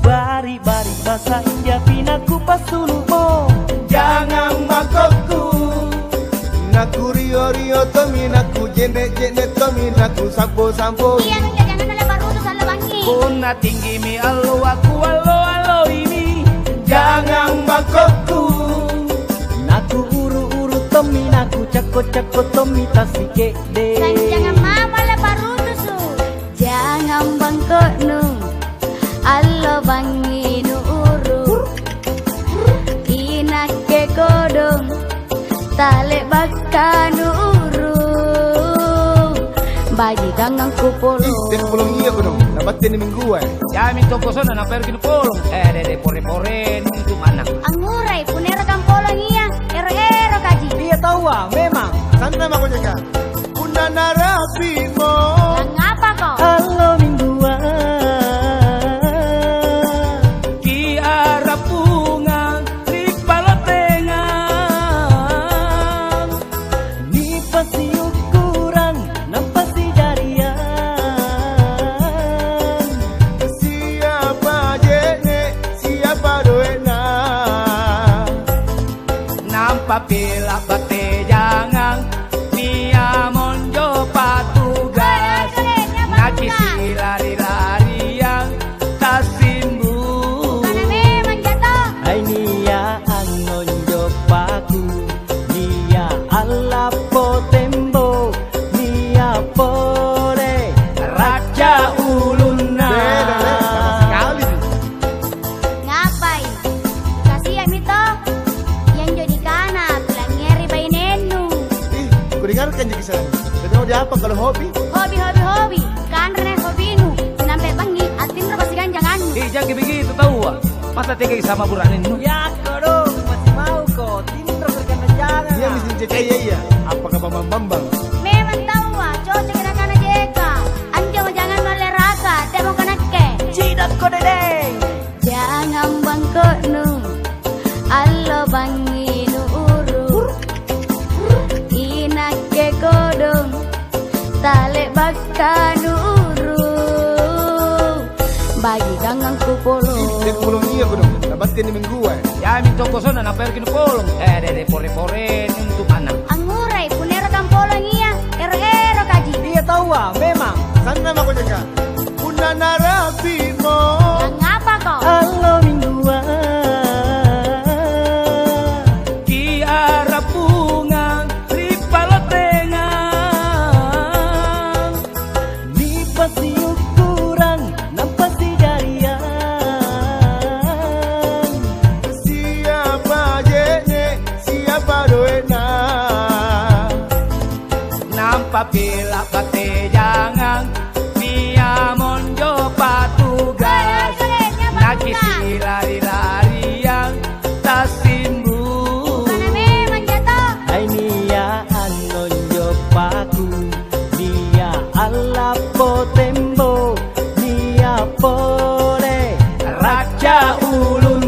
Bari-bari bahasa India pinaku pasulumo. Jangan makokku. Naku rio-rio tomi, naku jene-jene tomi, naku sampo-sampo. Iya nung jajanan ala baruto sa lawangi. Kuna tinggi mi alo aku alo ini. Jangan makokku. Naku uru-uru tomi, naku cako-cako tomi tasike de. Jangan mama ala baruto su. Jangan bangkok nung. Alo bangi nu uru. Inake kodong. Tale bakka nu uru. Bagi gangang kupolo. Tek pulong iya ko dong. Nabatin ni mingguan. Yamin toko sana na pergi nu polong. Dede pore-pore itu mana? Anguray punero kang polong iya. Ero-ero kaji. Dia tahu memang. Sana nama ko jaga. Una narapi mo. Lang apa ko? Halo mingguan. Ki arah pungang di palotengan. Ni pasti ukuran, nampak si jarian. Siapa jene, siapa doena. Nampak pila bate jangan. Nia monjo patugas. Nakisi lari-larian tasimbu. Kana memang jatuh. Ay niya ang nonjo paku. Niya alapo tembo. Niya pore raja uluna. Beda, sama sekali. Ngapain? Kasih ya mito. Yang jadi kana bilang ngeri bayi nenu. Ku dengarkan jadi kisah. Jadi mau diapa kalau hobi? Hobi. Kan rene hobinu. Sampai bangi atin ro pasti ganjangan. Jangan begitu tahu. Masa tega sama buranin nu? Ya kodong masih mau kok. Timur berkena jangan. Dia mesti cek iya. Apakah bambang-bambang? Memang tahu cocok kena kana jeka. Anjo jangan oleh raka, demo kana ke. Cidat ko dede. Jangan bangkok nu. Allo bangi nu uru. Inake kodong. Tale bakka nu uru. Bagi gangang kupolo. Tek pulong iya ko dong. Nabatin ni mingguan. Yamin toko sana na pergi nu polong. Dede pore-pore itu mana? Anguray punero kang polong iya. Ero-ero kaji. Dia tahu memang. Sana nama ko jaga. Una narapi mo. Lang apa ko? Halo mingguan. Ki arah pungang di palotengan. Ni pasti ukuran, nampak si jarian. Siapa jene, siapa doena. Nampak pila bate jangan. Nia monjo patugas. Nakisi lari-larian tasimbu. Kana memang jatuh. Ay niya anonjo paku. Niya alapo tembo. Niya pore raja ulun.